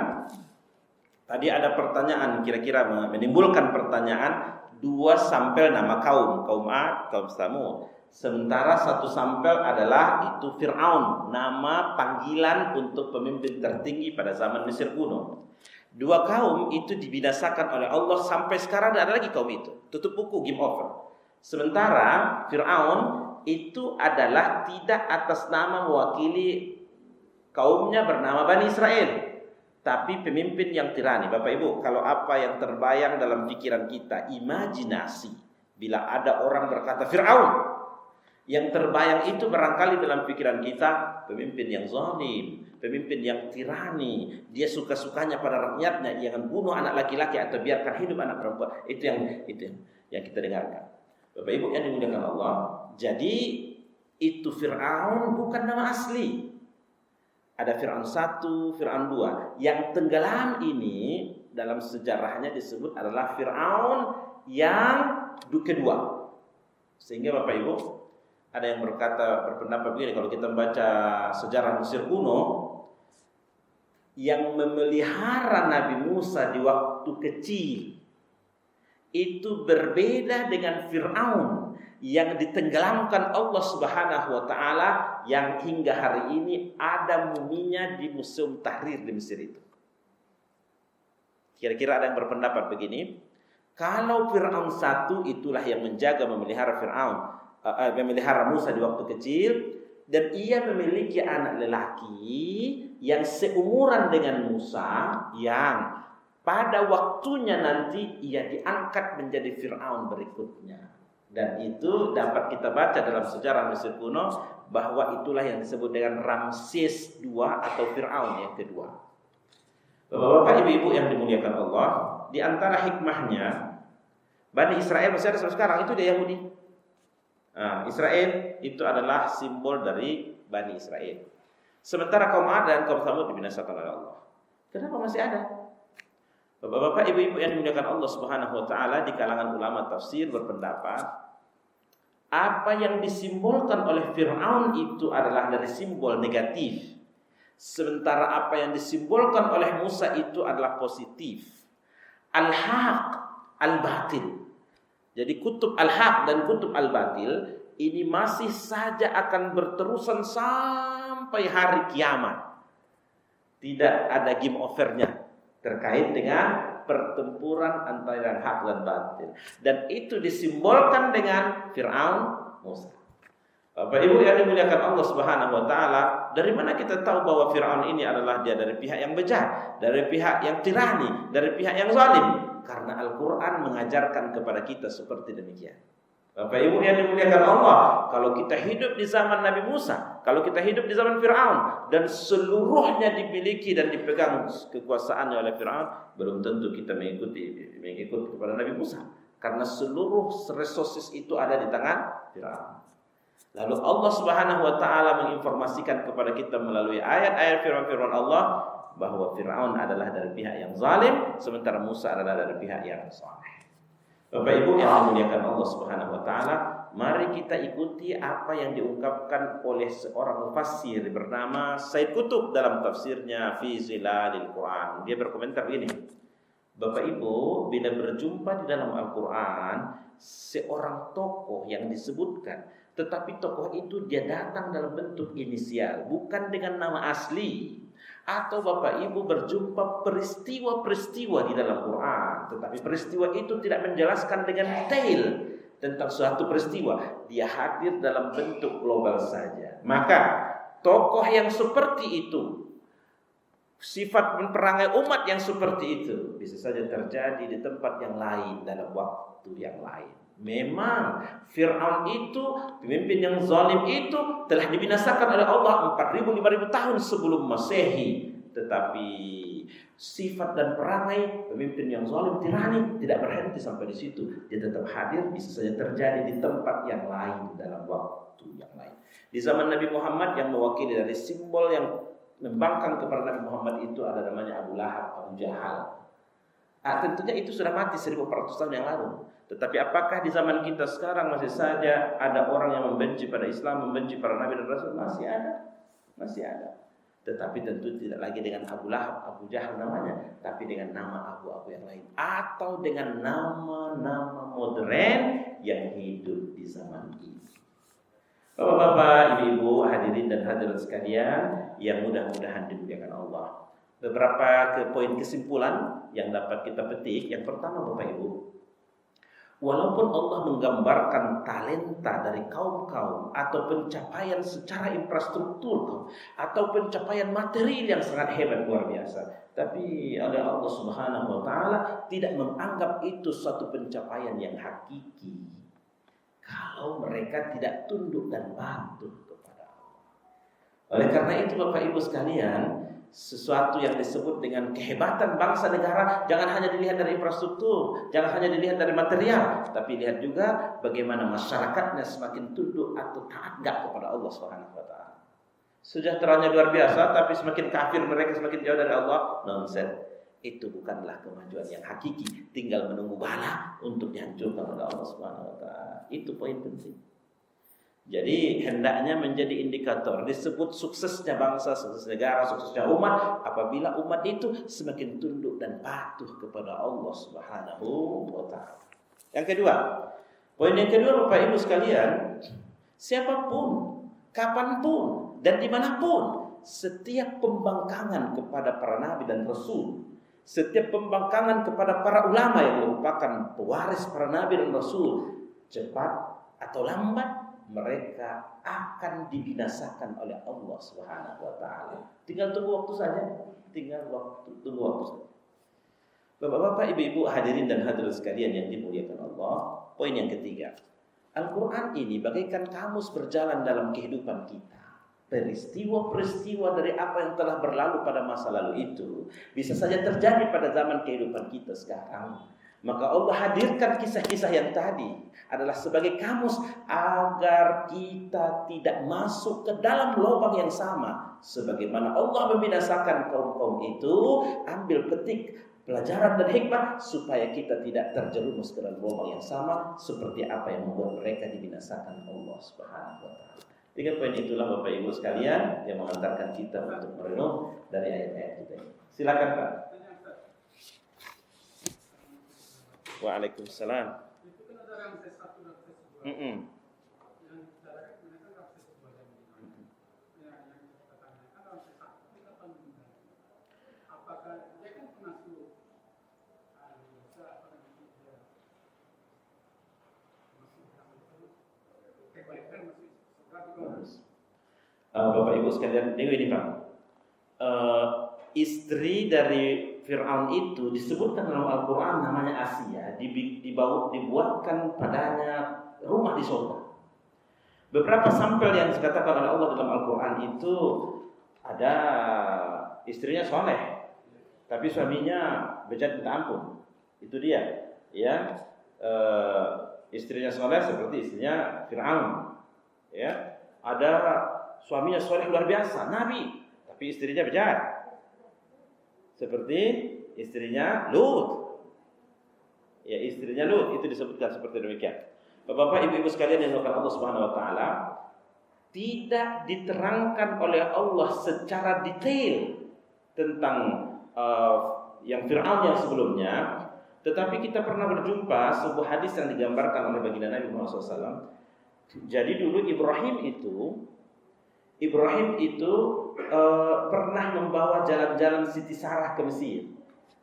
Tadi ada pertanyaan, kira-kira menimbulkan pertanyaan, 2 sampel nama kaum Ad, kaum Samud. Sementara 1 sampel adalah itu Fir'aun, nama panggilan untuk pemimpin tertinggi pada zaman Mesir kuno. 2 kaum itu dibinasakan oleh Allah, sampai sekarang tidak ada lagi kaum itu. Tutup buku, game over. Sementara Fir'aun itu adalah tidak atas nama mewakili kaumnya bernama Bani Israel, tapi pemimpin yang tirani. Bapak Ibu, kalau apa yang terbayang dalam pikiran kita, imajinasi, bila ada orang berkata Fir'aun, Yang terbayang itu barangkali dalam pikiran kita, pemimpin yang zalim, pemimpin yang tirani, dia suka-sukanya pada rakyatnya, jangan bunuh anak laki-laki atau biarkan hidup anak perempuan. Itu yang kita dengarkan. Bapak Ibu yang dimuliakan Allah, jadi itu Fir'aun bukan nama asli. Ada Fir'aun 1, Fir'aun 2. Yang tenggelam ini dalam sejarahnya disebut adalah Fir'aun yang kedua. Sehingga Bapak Ibu, ada yang berpendapat begini, kalau kita membaca sejarah Mesir kuno, yang memelihara Nabi Musa di waktu kecil itu berbeda dengan Fir'aun yang ditenggelamkan Allah Subhanahu wa taala, yang hingga hari ini ada muminya di Museum Tahrir di Mesir itu. Kira-kira ada yang berpendapat begini, kalau Fir'aun 1 itulah yang menjaga memelihara memelihara Musa di waktu kecil, dan ia memiliki anak lelaki yang seumuran dengan Musa, yang pada waktunya nanti ia diangkat menjadi Fir'aun berikutnya. Dan itu dapat kita baca dalam sejarah Mesir kuno, bahwa itulah yang disebut dengan Ramses II atau Fir'aun yang kedua. Bapak-bapak, ibu-ibu yang dimuliakan Allah, di antara hikmahnya, Bani Israel masih ada sampai sekarang, itu dia Yahudi. Israel itu adalah simbol dari Bani Israel. Sementara kaum Ad dan kaum Tsamud dibinasakan oleh Allah. Kenapa masih ada? Bapak-bapak, ibu-ibu yang dimuliakan Allah Subhanahu wa taala, di kalangan ulama tafsir berpendapat, apa yang disimbolkan oleh Fir'aun itu adalah dari simbol negatif. Sementara apa yang disimbolkan oleh Musa itu adalah positif. Al-haq, al-batil. Jadi kutub al-haq dan kutub al-batil ini masih saja akan berterusan sampai hari kiamat. Tidak ada game overnya terkait dengan pertempuran antara hak dan batil. Dan itu disimbolkan dengan Fir'aun, Musa. Bapak Ibu yang dimuliakan Allah Subhanahu wa taala, dari mana kita tahu bahwa Fir'aun ini adalah dia dari pihak yang bejat, dari pihak yang tirani, dari pihak yang zalim? Karena Al-Quran mengajarkan kepada kita seperti demikian. Bapak Ibu yang dimuliakan Allah, kalau kita hidup di zaman Nabi Musa, kalau kita hidup di zaman Fir'aun, dan seluruhnya dimiliki dan dipegang kekuasaannya oleh Fir'aun, belum tentu kita mengikut kepada Nabi Musa. Karena seluruh resources itu ada di tangan Fir'aun. Lalu Allah Subhanahu wa taala menginformasikan kepada kita melalui ayat-ayat firman Allah bahwa Fir'aun adalah dari pihak yang zalim, sementara Musa adalah dari pihak yang saleh. Bapak Ibu yang dimuliakan Allah Subhanahu wa taala, mari kita ikuti apa yang diungkapkan oleh seorang mufassir bernama Said Qutb dalam tafsirnya Fi Zilalil Quran. Dia berkomentar begini, Bapak Ibu, bila berjumpa di dalam Al-Quran seorang tokoh yang disebutkan, tetapi tokoh itu dia datang dalam bentuk inisial, bukan dengan nama asli. Atau Bapak Ibu berjumpa peristiwa-peristiwa di dalam Quran, tetapi peristiwa itu tidak menjelaskan dengan detail tentang suatu peristiwa, dia hadir dalam bentuk global saja. Maka tokoh yang seperti itu, sifat perangai umat yang seperti itu bisa saja terjadi di tempat yang lain dalam waktu yang lain. Memang Fir'aun itu, pemimpin yang zalim itu telah dibinasakan oleh Allah 4.000-5.000 tahun sebelum Masehi. Tetapi sifat dan perangai pemimpin yang zalim, tirani, tidak berhenti sampai di situ. Dia tetap hadir, bisa saja terjadi di tempat yang lain dalam waktu yang lain. Di zaman Nabi Muhammad, yang mewakili dari simbol yang membangkang kepada Nabi Muhammad itu ada namanya Abu Lahab, Abu Jahal. Tentunya itu sudah mati 1.400 tahun yang lalu. Tetapi apakah di zaman kita sekarang masih saja ada orang yang membenci pada Islam, membenci para Nabi dan Rasul? Masih ada. Masih ada. Tetapi tentu tidak lagi dengan Abu Lahab, Abu Jahal namanya, tapi dengan nama abu-abu yang lain, atau dengan nama-nama modern yang hidup di zaman ini. Bapak-bapak, ibu-ibu, hadirin dan hadirat sekalian yang mudah-mudahan dimuliakan Allah. Beberapa poin kesimpulan yang dapat kita petik. Yang pertama, Bapak Ibu, walaupun Allah menggambarkan talenta dari kaum-kaum atau pencapaian secara infrastruktur atau pencapaian materi yang sangat hebat luar biasa, tapi oleh Allah Subhanahu wa taala tidak menganggap itu suatu pencapaian yang hakiki. kalau mereka tidak tunduk dan patuh kepada Allah. Oleh karena itu Bapak Ibu sekalian, sesuatu yang disebut dengan kehebatan bangsa negara jangan hanya dilihat dari infrastruktur, jangan hanya dilihat dari material, tapi lihat juga bagaimana masyarakatnya semakin tunduk atau taat enggak kepada Allah Subhanahu wa taala. Sejahteranya luar biasa, tapi semakin kafir mereka, semakin jauh dari Allah. Nonsense. Itu bukanlah kemajuan yang hakiki. Tinggal menunggu bala untuk dihancurkan oleh Allah Subhanahu wa taala. Itu poin penting. Jadi hendaknya menjadi indikator disebut suksesnya bangsa, sukses negara, suksesnya umat apabila umat itu semakin tunduk dan patuh kepada Allah Subhanahu wa taala. Yang kedua, poin yang kedua Bapak Ibu sekalian, siapapun, kapanpun dan dimanapun, setiap pembangkangan kepada para nabi dan rasul, setiap pembangkangan kepada para ulama yang merupakan pewaris para nabi dan rasul, cepat atau lambat mereka akan dibinasakan oleh Allah Subhanahu wa taala. Tinggal tunggu waktu saja, tunggu waktu saja. Bapak-bapak, ibu-ibu, hadirin dan hadirat sekalian yang dimuliakan Allah, poin yang ketiga. Al-Qur'an ini bagaikan kamus berjalan dalam kehidupan kita. Peristiwa-peristiwa dari apa yang telah berlalu pada masa lalu itu bisa saja terjadi pada zaman kehidupan kita sekarang. Maka Allah hadirkan kisah-kisah yang tadi adalah sebagai kamus agar kita tidak masuk ke dalam lubang yang sama. Sebagaimana Allah membinasakan kaum-kaum itu, ambil petik pelajaran dan hikmah supaya kita tidak terjerumus ke dalam lubang yang sama seperti apa yang membuat mereka dibinasakan Allah Subhanahu wa taala. Tiga poin itulah Bapak Ibu sekalian yang mengantarkan kita untuk merenung dari ayat-ayat kita ini. Silakan Pak. Waalaikumsalam. Itu kan ada Ramses 1 dan Ramses 2. Yang dibicarakan sebenarnya kan Ramses 2 yang yang kita tanyakan Ramses 1 itu kapan meninggal? Apakah dia kan pengasuh Musa apa namanya dia masih kebaikan masih Bapak Ibu sekalian, ini Pak. Istri dari Fir'aun itu disebutkan dalam Al-Quran namanya Asia, dibuatkan padanya rumah di surga. Beberapa sampel yang dikatakan oleh Allah dalam Al-Quran itu ada istrinya soleh, tapi suaminya bejat minta ampun. Itu dia, ya. Istrinya soleh seperti istrinya Fir'aun, ya. Ada suaminya soleh luar biasa, Nabi, tapi istrinya bejat. Seperti istrinya Lut. Ya, istrinya Lut itu disebutkan seperti demikian. Bapak-bapak, ibu-ibu sekalian yang dimuliakan Allah Subhanahu wa taala, tidak diterangkan oleh Allah secara detail tentang yang Fir'aun yang sebelumnya, tetapi kita pernah berjumpa sebuah hadis yang digambarkan oleh baginda Nabi Muhammad SAW. Jadi dulu Ibrahim itu pernah membawa jalan-jalan Siti Sarah ke Mesir.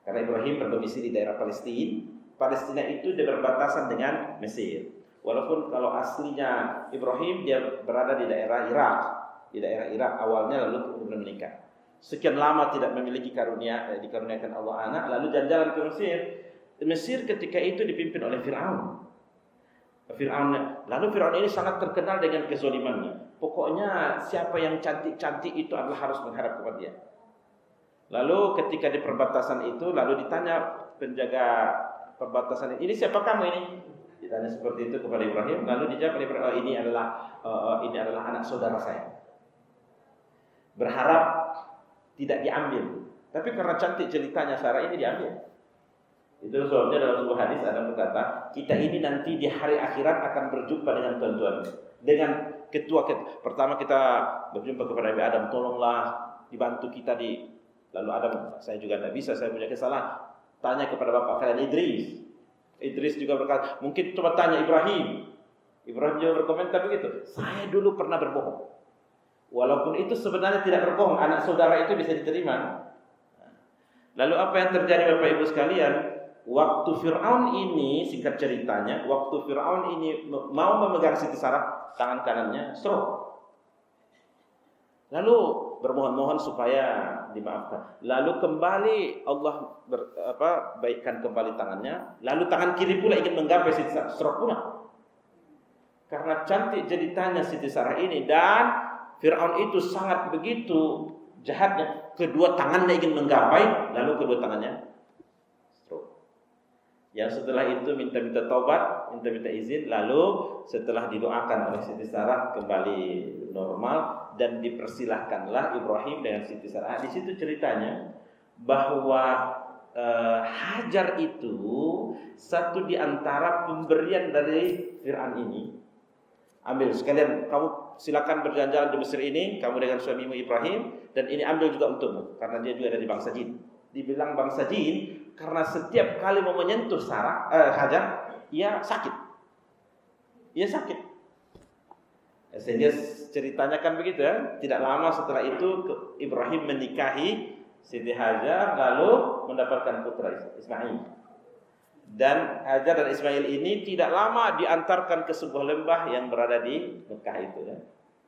Karena Ibrahim berdomisili di daerah Palestina. Palestina itu berbatasan dengan Mesir. Walaupun kalau aslinya Ibrahim dia berada di daerah Irak. Di daerah Irak awalnya, lalu kemudian menikah. Sekian lama tidak memiliki dikaruniakan Allah anak, lalu jalan-jalan ke Mesir. Mesir ketika itu dipimpin oleh Fir'aun. Lalu Fir'aun ini sangat terkenal dengan kezalimannya. Pokoknya siapa yang cantik-cantik itu adalah harus menghadap kepada dia. Lalu ketika di perbatasan itu, lalu ditanya penjaga perbatasan ini siapa kamu ini? Ditanya seperti itu kepada Ibrahim. Lalu dijawab oleh Ibrahim, ini adalah anak saudara saya. Berharap tidak diambil, tapi karena cantik ceritanya Sarah ini diambil. Itu sebabnya dalam sebuah hadis ada berkata, kita ini nanti di hari akhirat akan berjumpa dengan tuan-tuan, dengan ketua. Pertama kita berjumpa kepada Nabi Adam, tolonglah dibantu kita lalu Adam, saya juga tidak bisa, saya punya kesalahan. Tanya kepada bapak kalian Idris juga berkata, mungkin coba tanya Ibrahim juga berkomentar begitu, saya dulu pernah berbohong. Walaupun itu sebenarnya tidak berbohong, anak saudara itu bisa diterima. Lalu apa yang terjadi Bapak Ibu sekalian? Waktu Fir'aun ini, singkat ceritanya, waktu Fir'aun ini mau memegang Siti Sarah, tangan kanannya stroke. Lalu bermohon-mohon supaya dimaafkan. Lalu kembali Allah baikkan kembali tangannya. Lalu tangan kiri pula ingin menggapai Siti Sarah, stroke pula. karena cantik ceritanya Siti Sarah ini, dan Fir'aun itu sangat begitu jahatnya, kedua tangannya ingin menggapai, lalu kedua tangannya stroke. Yang setelah itu minta-minta taubat, minta-minta izin, lalu setelah didoakan oleh Siti Sarah kembali normal dan dipersilahkanlah Ibrahim dengan Siti Sarah. Di situ ceritanya bahwa Hajar itu satu di antara pemberian dari Fir'aun ini. Ambil sekalian, kamu silakan berjalan-jalan di Mesir ini, kamu dengan suamimu Ibrahim, dan ini ambil juga untukmu, karena dia juga dari bangsa jin. Dibilang bangsa jin karena setiap kali mau menyentuh Hajar, ia sakit. Ia sakit. Sehingga ceritanya kan begitu ya. Tidak lama setelah itu Ibrahim menikahi Siti Hajar, lalu mendapatkan putra Ismail. Dan Hajar dan Ismail ini tidak lama diantarkan ke sebuah lembah yang berada di Mekah itu ya.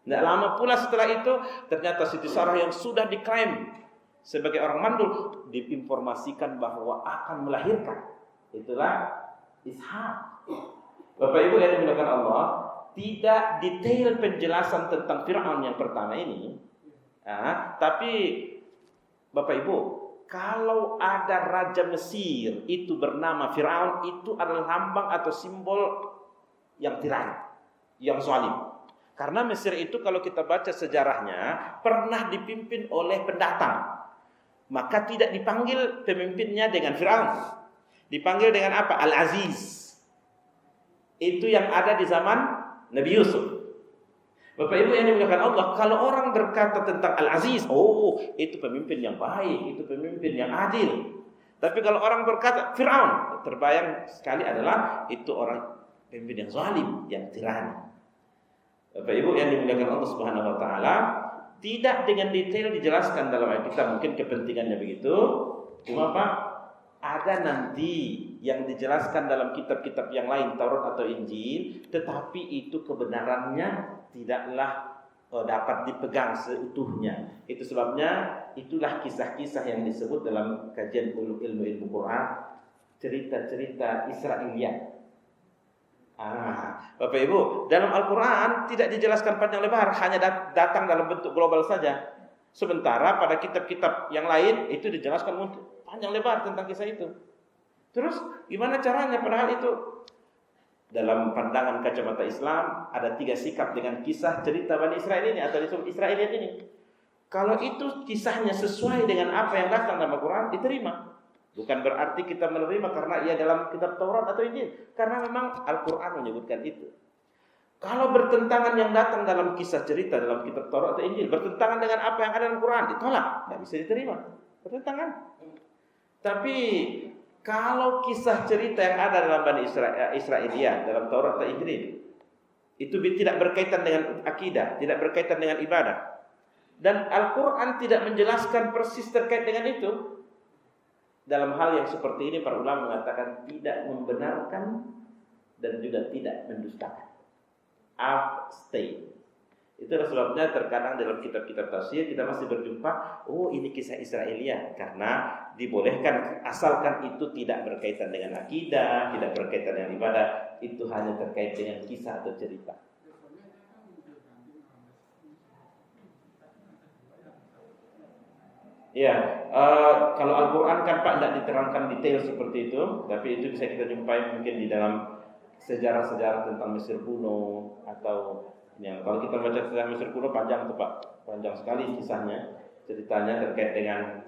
Tidak lama pula setelah itu ternyata Siti Sarah yang sudah diklaim sebagai orang mandul diinformasikan bahwa akan melahirkan. Itulah Ishak. Bapak Ibu yang dimuliakan Allah, tidak detail penjelasan tentang Fir'aun yang pertama ini. Tapi Bapak Ibu, kalau ada raja Mesir itu bernama Fir'aun, itu adalah lambang atau simbol yang tiran, yang zalim. Karena Mesir itu kalau kita baca sejarahnya pernah dipimpin oleh pendatang. Maka tidak dipanggil pemimpinnya dengan Fir'aun. Dipanggil dengan apa? Al-Aziz. Itu yang ada di zaman Nabi Yusuf. Bapak Ibu yang dimuliakan Allah, kalau orang berkata tentang Al-Aziz, oh itu pemimpin yang baik, itu pemimpin yang adil. Tapi kalau orang berkata Fir'aun, terbayang sekali adalah itu orang pemimpin yang zalim, yang tirani. Bapak Ibu yang dimuliakan Allah Subhanahu wa taala, tidak dengan detail dijelaskan dalam ayat kita, mungkin kepentingannya begitu. Cuma Pak, ada nanti yang dijelaskan dalam kitab-kitab yang lain, Taurat atau Injil, tetapi itu kebenarannya tidaklah dapat dipegang seutuhnya. Itu sebabnya itulah kisah-kisah yang disebut dalam kajian ilmu Quran, cerita-cerita Israiliyat. Bapak Ibu, dalam Al-Quran tidak dijelaskan panjang lebar, hanya datang dalam bentuk global saja. Sementara pada kitab-kitab yang lain itu dijelaskan panjang lebar tentang kisah itu. Terus gimana caranya? Padahal itu dalam pandangan kacamata Islam ada 3 sikap dengan kisah cerita Bani Israel ini atau disebut Israiliyat ini. Kalau itu kisahnya sesuai dengan apa yang datang dalam Al-Quran, diterima. Bukan berarti kita menerima karena ia dalam kitab Taurat atau Injil, karena memang Al-Quran menyebutkan itu. Kalau bertentangan yang datang dalam kisah cerita dalam kitab Taurat atau Injil, bertentangan dengan apa yang ada dalam Quran, ditolak, tidak bisa diterima. Bertentangan. Tapi kalau kisah cerita yang ada dalam Bani Israiliyat, dalam Taurat atau Injil, itu tidak berkaitan dengan akidah, tidak berkaitan dengan ibadah, dan Al-Quran tidak menjelaskan persis terkait dengan itu, dalam hal yang seperti ini para ulama mengatakan tidak membenarkan dan juga tidak mendustakan. Abstain. Itulah sebabnya terkadang dalam kitab-kitab tafsir kita masih berjumpa, oh ini kisah Israiliyat, karena dibolehkan asalkan itu tidak berkaitan dengan akidah, tidak berkaitan dengan ibadah, itu hanya terkait dengan kisah atau cerita. Ya, kalau Al-Quran kan Pak tidak diterangkan detail seperti itu, tapi itu bisa kita jumpai mungkin di dalam sejarah-sejarah tentang Mesir kuno atau ya, kalau kita baca sejarah Mesir kuno panjang tuh Pak, panjang sekali kisahnya, ceritanya terkait dengan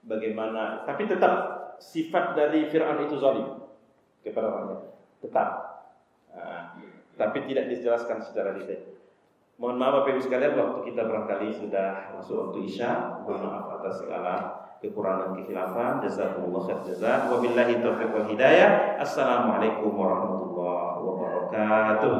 bagaimana, tapi tetap sifat dari Fir'aun itu zalim kepada rakyat, tetap, tapi tidak dijelaskan secara detail. Mohon maaf Bapak Ibu sekalian, waktu kita barangkali sudah masuk waktu Isya. Mohon maaf atas segala kekurangan kekhilafan. Jazakumullah khair jazaa. Wabillahi taufiq wal hidayah. Assalamualaikum warahmatullahi wabarakatuh.